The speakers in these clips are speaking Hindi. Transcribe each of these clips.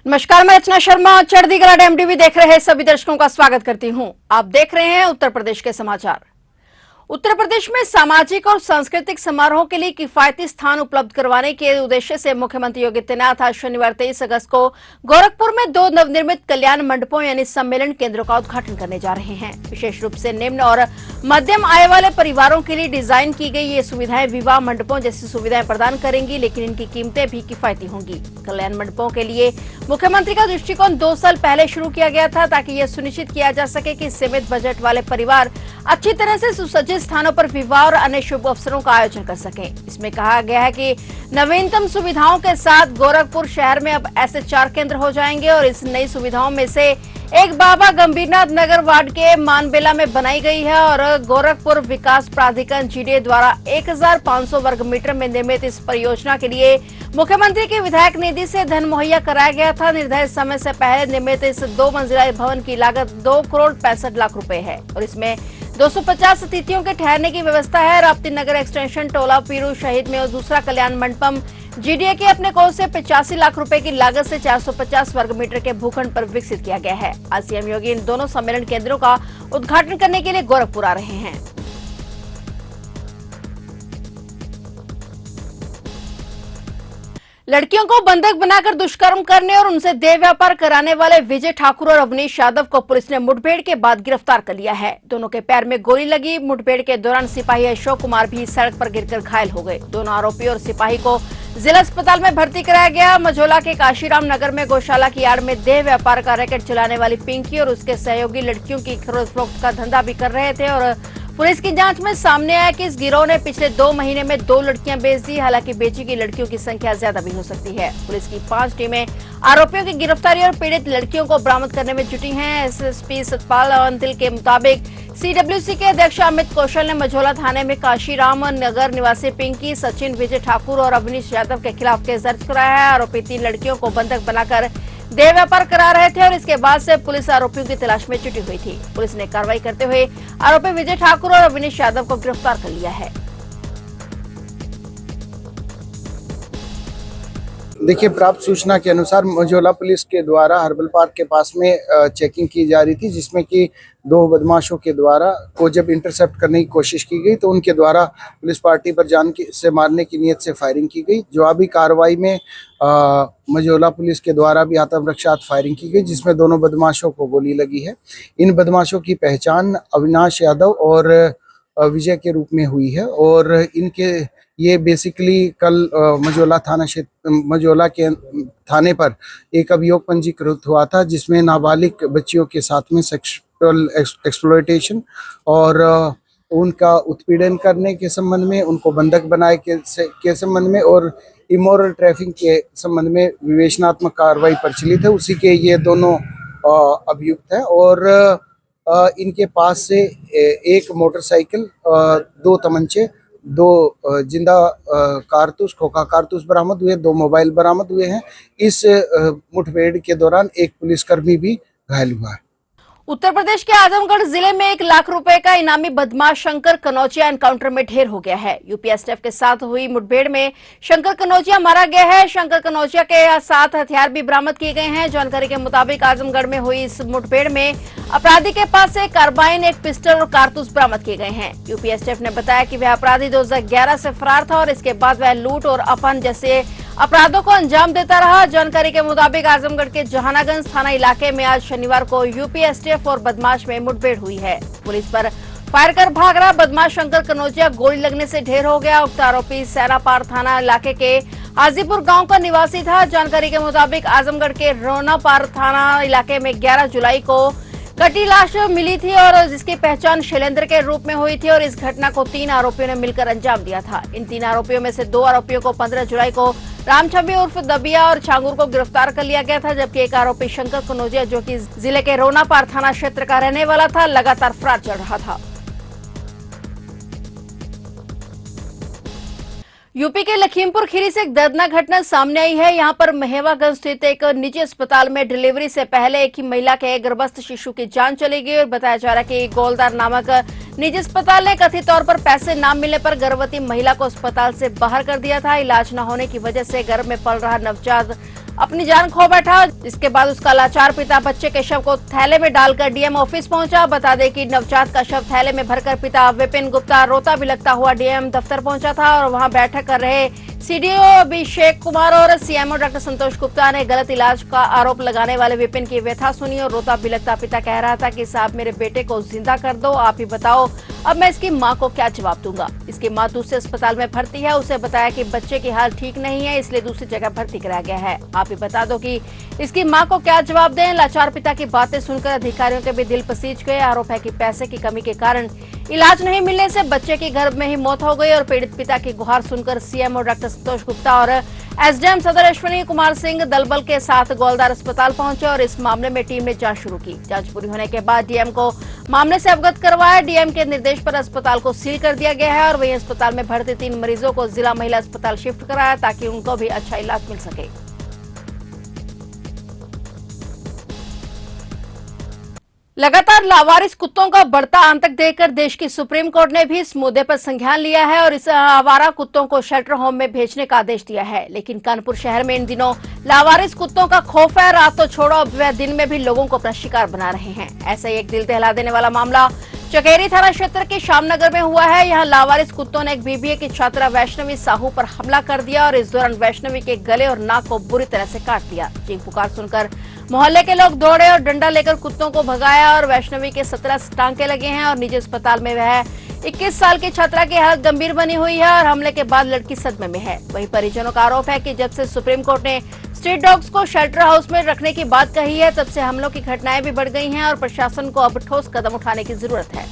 नमस्कार, मैं रचना शर्मा। चढ़ती कला एमटीवी देख रहे सभी दर्शकों का स्वागत करती हूं। आप देख रहे हैं उत्तर प्रदेश के समाचार। उत्तर प्रदेश में सामाजिक और सांस्कृतिक समारोह के लिए किफायती स्थान उपलब्ध करवाने के उद्देश्य से मुख्यमंत्री योगी आदित्यनाथ आज शनिवार 23 अगस्त को गोरखपुर में 2 नवनिर्मित कल्याण मंडपों यानी सम्मेलन केंद्रों का उद्घाटन करने जा रहे हैं। विशेष रूप से निम्न और मध्यम आय वाले परिवारों के लिए डिजाइन की गई ये सुविधाएं विवाह मंडपों जैसी सुविधाएं प्रदान करेंगी, लेकिन इनकी कीमतें भी किफायती होंगी। कल्याण मंडपों के लिए मुख्यमंत्री का दृष्टिकोण 2 साल पहले शुरू किया गया था, ताकि यह सुनिश्चित किया जा सके कि सीमित बजट वाले परिवार अच्छी तरह से सुसज्जित स्थानों पर विवाह और अन्य शुभ अवसरों का आयोजन कर सकें। इसमें कहा गया है कि नवीनतम सुविधाओं के साथ गोरखपुर शहर में अब ऐसे 4 केंद्र हो जाएंगे और इस नई सुविधाओं में से एक बाबा गंभीरनाथ नगर वार्ड के मानबेला में बनाई गई है और गोरखपुर विकास प्राधिकरण जीडीए द्वारा 1500 वर्ग मीटर में निर्मित इस परियोजना के लिए मुख्यमंत्री की विधायक निधि से धन मुहैया कराया गया था। निर्धारित समय से पहले निर्मित इस 2 मंजिला भवन की लागत 2 करोड़ 65 लाख रुपए है और इसमें 250 अतिथियों के ठहरने की व्यवस्था है। राप्ती नगर एक्सटेंशन टोला पीरू शहीद में और दूसरा कल्याण मंडपम जीडीए के अपने कोष से 85 लाख रुपए की लागत से 450 वर्ग मीटर के भूखंड पर विकसित किया गया है। आज सीएम योगी इन दोनों सम्मेलन केंद्रों का उद्घाटन करने के लिए गोरखपुर आ रहे हैं। लड़कियों को बंधक बनाकर दुष्कर्म करने और उनसे देह व्यापार कराने वाले विजय ठाकुर और अवनीश यादव को पुलिस ने मुठभेड़ के बाद गिरफ्तार कर लिया है। दोनों के पैर में गोली लगी। मुठभेड़ के दौरान सिपाही अशोक कुमार भी सड़क पर गिरकर घायल हो गए। दोनों आरोपी और सिपाही को जिला अस्पताल में भर्ती कराया गया। मझौला के काशीराम नगर में गौशाला की आड़ में देह व्यापार का रैकेट चलाने वाली पिंकी और उसके सहयोगी लड़कियों की खरीद फरोख्त का धंधा भी कर रहे थे और पुलिस की जांच में सामने आया कि इस गिरोह ने पिछले 2 महीने में 2 लड़कियां बेच दी। हालांकि बेची की लड़कियों की संख्या ज्यादा भी हो सकती है। पुलिस की 5 टीमें आरोपियों की गिरफ्तारी और पीड़ित लड़कियों को बरामद करने में जुटी हैं। एसएसपी सतपाल अवंतिल के मुताबिक सीडब्ल्यूसी के अध्यक्ष अमित कौशल ने मझौला थाने में काशीराम नगर निवासी पिंकी, सचिन, विजय ठाकुर और अवनीश यादव के खिलाफ केस दर्ज कराया है। आरोपी 3 लड़कियों को बंधक बनाकर देह व्यापार करा रहे थे और इसके बाद से पुलिस आरोपियों की तलाश में जुटी हुई थी। पुलिस ने कार्रवाई करते हुए आरोपी विजय ठाकुर और अवनीश यादव को गिरफ्तार कर लिया है। देखिए, प्राप्त सूचना के अनुसार मझौला पुलिस के द्वारा हर्बल पार्क के पास में चेकिंग की जा रही थी, जिसमें कि 2 बदमाशों के द्वारा को जब इंटरसेप्ट करने की कोशिश की गई तो उनके द्वारा पुलिस पार्टी पर जान से मारने की नीयत से फायरिंग की गई। जवाबी कार्रवाई में मझौला पुलिस के द्वारा भी आत्मरक्षा फायरिंग की गई, जिसमें दोनों बदमाशों को गोली लगी है। इन बदमाशों की पहचान अविनाश यादव और विजय के रूप में हुई है और इनके ये बेसिकली कल मझौला के थाने पर एक अभियोग पंजीकृत हुआ था, जिसमें नाबालिग बच्चियों के साथ में सेक्सुअल एक्सप्लॉयटेशन और उनका उत्पीड़न करने के संबंध में, उनको बंधक बनाए के संबंध में और इमोरल ट्रैफिकिंग के संबंध में विवेचनात्मक कार्रवाई प्रचलित है। उसी के ये दोनों अभियुक्त हैं और इनके पास से एक मोटरसाइकिल, 2 तमंचे, 2 जिंदा कारतूस, खोखा कारतूस बरामद हुए, 2 मोबाइल बरामद हुए हैं। इस मुठभेड़ के दौरान एक पुलिसकर्मी भी घायल हुआ है। उत्तर प्रदेश के आजमगढ़ जिले में 1 लाख रुपए का इनामी बदमाश शंकर कनौजिया एनकाउंटर में ढेर हो गया है। यूपी एसटीएफ के साथ हुई मुठभेड़ में शंकर कनौजिया मारा गया है। शंकर कनौजिया के साथ हथियार भी बरामद किए गए हैं। जानकारी के मुताबिक आजमगढ़ में हुई इस मुठभेड़ में अपराधी के पास से कार्बाइन, एक पिस्टल और कारतूस बरामद किए गए हैं। यूपी एसटीएफ ने बताया कि वह अपराधी 2011 से फरार था और इसके बाद वह लूट और अपहरण जैसे अपराधों को अंजाम देता रहा। जानकारी के मुताबिक आजमगढ़ के जहानागंज थाना इलाके में आज शनिवार को यूपी एसटीएफ और बदमाश में मुठभेड़ हुई है। पुलिस पर फायर कर भाग रहा बदमाश शंकर कनौजिया गोली लगने से ढेर हो गया। उक्त आरोपी सैरापार थाना इलाके के हाजीपुर गांव का निवासी था। जानकारी के मुताबिक आजमगढ़ के रोनापार थाना इलाके में 11 जुलाई को कटी लाश मिली थी और जिसकी पहचान शैलेंद्र के रूप में हुई थी और इस घटना को 3 आरोपियों ने मिलकर अंजाम दिया था। इन 3 आरोपियों में से 2 आरोपियों को 15 जुलाई को रामछबी उर्फ दबिया और छांगुर को गिरफ्तार कर लिया गया था, जबकि एक आरोपी शंकर कनौजिया, जो कि जिले के रोनापार थाना क्षेत्र का रहने वाला था, लगातार फरार चल रहा था। यूपी के लखीमपुर खीरी से एक दर्दनाक घटना सामने आई है। यहां पर महेवागंज स्थित एक निजी अस्पताल में डिलीवरी से पहले एक ही महिला के गर्भस्थ शिशु की जान चली गई और बताया जा रहा है कि गोलदार नामक निजी अस्पताल ने कथित तौर पर पैसे न मिलने पर गर्भवती महिला को अस्पताल से बाहर कर दिया था। इलाज न होने की वजह से गर्भ में पल रहा नवजात अपनी जान खो बैठा। इसके बाद उसका लाचार पिता बच्चे के शव को थैले में डालकर डीएम ऑफिस पहुंचा। बता दें कि नवजात का शव थैले में भरकर पिता विपिन गुप्ता रोता बिलखता हुआ डीएम दफ्तर पहुंचा था और वहां बैठक कर रहे सीडीओ अभिषेक कुमार और सीएमओ डॉक्टर संतोष गुप्ता ने गलत इलाज का आरोप लगाने वाले विपिन की व्यथा सुनी और रोता बिलखता पिता कह रहा था कि साहब मेरे बेटे को जिंदा कर दो, आप ही बताओ अब मैं इसकी मां को क्या जवाब दूंगा। इसकी मां दूसरे अस्पताल में भर्ती है, उसे बताया कि बच्चे की हाल ठीक नहीं है इसलिए दूसरी जगह भर्ती कराया गया है। आप ही बता दो कि इसकी मां को क्या जवाब दें। लाचार पिता की बातें सुनकर अधिकारियों के भी दिल पसीज गए। आरोप है कि पैसे की कमी के कारण इलाज नहीं मिलने से बच्चे की गर्भ में ही मौत हो गई और पीड़ित पिता की गुहार सुनकर सीएमओ डॉक्टर संतोष गुप्ता और एसडीएम सदर अश्विनी कुमार सिंह दलबल के साथ गोलदार अस्पताल पहुंचे और इस मामले में टीम ने जांच शुरू की। जांच पूरी होने के बाद डीएम को मामले से अवगत करवाया। डीएम के निर्देश पर अस्पताल को सील कर दिया गया है और वहीं अस्पताल में भर्ती 3 मरीजों को जिला महिला अस्पताल शिफ्ट कराया ताकि उनको भी अच्छा इलाज मिल सके। लगातार लावारिस कुत्तों का बढ़ता आतंक देखकर देश की सुप्रीम कोर्ट ने भी इस मुद्दे पर संज्ञान लिया है और इस आवारा कुत्तों को शेल्टर होम में भेजने का आदेश दिया है। लेकिन कानपुर शहर में इन दिनों लावारिस कुत्तों का खौफ है। रात तो छोड़ो, अब वह दिन में भी लोगों को अपना शिकार बना रहे हैं। ऐसा ही एक दिल दहला देने वाला मामला चकेरी थाना क्षेत्र के श्यामनगर में हुआ है। यहाँ लावारिस कुत्तों ने एक बीबीए की छात्रा वैष्णवी साहू पर हमला कर दिया और इस दौरान वैष्णवी के गले और नाक को बुरी तरह से काट दिया। चीख पुकार सुनकर मोहल्ले के लोग दौड़े और डंडा लेकर कुत्तों को भगाया और वैष्णवी के 17 टांके लगे हैं और निजी अस्पताल में वह 21 साल की छात्रा की हालत गंभीर बनी हुई है और हमले के बाद लड़की सदमे में है। वहीं परिजनों का आरोप है कि जब से सुप्रीम कोर्ट ने स्ट्रीट डॉग्स को शेल्टर हाउस में रखने की बात कही है तब से हमलों की घटनाएं भी बढ़ गई हैं और प्रशासन को अब ठोस कदम उठाने की जरूरत है।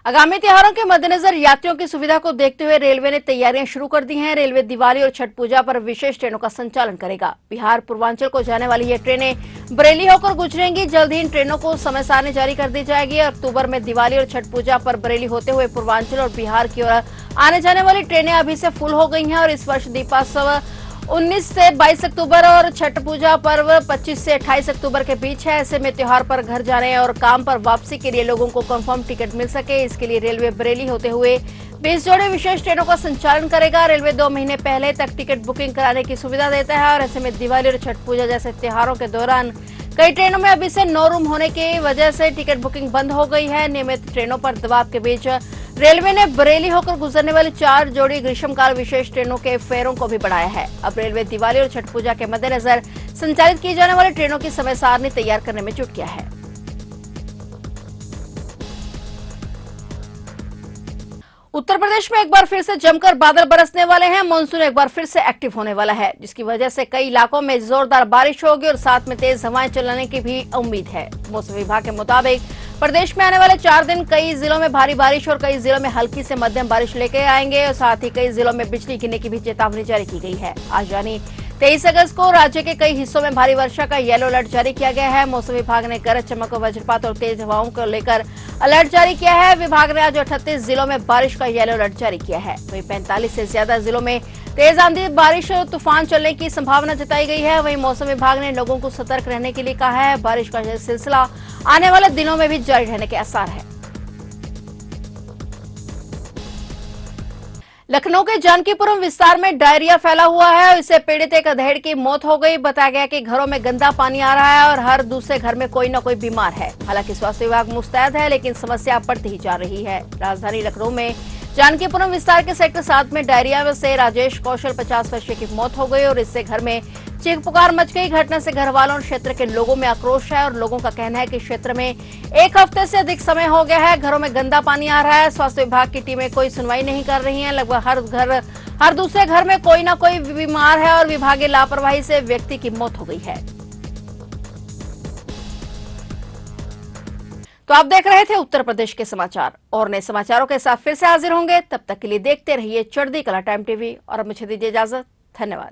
आगामी त्योहारों के मद्देनजर यात्रियों की सुविधा को देखते हुए रेलवे ने तैयारियां शुरू कर दी हैं। रेलवे दिवाली और छठ पूजा पर विशेष ट्रेनों का संचालन करेगा। बिहार पूर्वांचल को जाने वाली ये ट्रेनें बरेली होकर गुजरेंगी। जल्द ही इन ट्रेनों को समय सारणी जारी कर दी जाएगी। अक्टूबर में दिवाली और छठ पूजा पर बरेली होते हुए पूर्वांचल और बिहार की ओर आने जाने वाली ट्रेनें अभी से फुल हो गई हैं और इस वर्ष दीपोत्सव 19 से 22 अक्टूबर और छठ पूजा पर्व 25 से 28 अक्टूबर के बीच है। ऐसे में त्योहार पर घर जाने और काम पर वापसी के लिए लोगों को कंफर्म टिकट मिल सके, इसके लिए रेलवे बरेली होते हुए 20 जोड़े विशेष ट्रेनों का संचालन करेगा। रेलवे 2 महीने पहले तक टिकट बुकिंग कराने की सुविधा देता है और ऐसे में दिवाली और छठ पूजा जैसे त्योहारों के दौरान कई ट्रेनों में अभी से नो रूम होने की वजह से टिकट बुकिंग बंद हो गई है। नियमित ट्रेनों पर दबाव के बीच रेलवे ने बरेली होकर गुजरने वाली 4 जोड़ी ग्रीष्मकाल विशेष ट्रेनों के फेरों को भी बढ़ाया है। अब रेलवे दिवाली और छठ पूजा के मद्देनजर संचालित की जाने वाली ट्रेनों की समय सारणी तैयार करने में जुट गया है। उत्तर प्रदेश में एक बार फिर से जमकर बादल बरसने वाले हैं। मानसून एक बार फिर से एक्टिव होने वाला है जिसकी वजह से कई इलाकों में जोरदार बारिश होगी और साथ में तेज हवाएं चलने की भी उम्मीद है। मौसम विभाग के मुताबिक प्रदेश में आने वाले 4 दिन कई जिलों में भारी बारिश और कई जिलों में हल्की से मध्यम बारिश लेकर आएंगे और साथ ही कई जिलों में बिजली गिरने की भी चेतावनी जारी की गई है। आज यानी 23 अगस्त को राज्य के कई हिस्सों में भारी वर्षा का येलो अलर्ट जारी किया गया है। मौसम विभाग ने गरज चमक वज्रपात और तेज हवाओं को लेकर अलर्ट जारी किया है। विभाग ने आज 38 जिलों में बारिश का येलो अलर्ट जारी किया है। वहीं 45 से ज्यादा जिलों में तेज आंधी बारिश और तूफान चलने की संभावना जताई गई है। वहीं मौसम विभाग ने लोगों को सतर्क रहने के लिए कहा है। बारिश का यह सिलसिला आने वाले दिनों में भी जारी रहने के आसार है। लखनऊ के जानकीपुरम विस्तार में डायरिया फैला हुआ है और इससे पीड़ित एक अधेड़ की मौत हो गई। बताया गया कि घरों में गंदा पानी आ रहा है और हर दूसरे घर में कोई न कोई बीमार है। हालांकि स्वास्थ्य विभाग मुस्तैद है लेकिन समस्या बढ़ती ही जा रही है। राजधानी लखनऊ में जानकीपुरम विस्तार के सेक्टर 7 में डायरिया से राजेश कौशल 50 वर्षीय की मौत हो गई और इससे घर में चीख पुकार मच गई। घटना से घर वालों और क्षेत्र के लोगों में आक्रोश है और लोगों का कहना है कि क्षेत्र में 1 हफ्ते से अधिक समय हो गया है, घरों में गंदा पानी आ रहा है। स्वास्थ्य विभाग की टीमें कोई सुनवाई नहीं कर रही हैं। लगभग हर दूसरे घर में कोई ना कोई बीमार है और विभागीय लापरवाही से व्यक्ति की मौत हो गई है। तो आप देख रहे थे उत्तर प्रदेश के समाचार और नए समाचारों के साथ फिर से हाजिर होंगे। तब तक के लिए देखते रहिए चढ़ती कला टाइम टीवी और अब मुझे दीजिए इजाजत। धन्यवाद।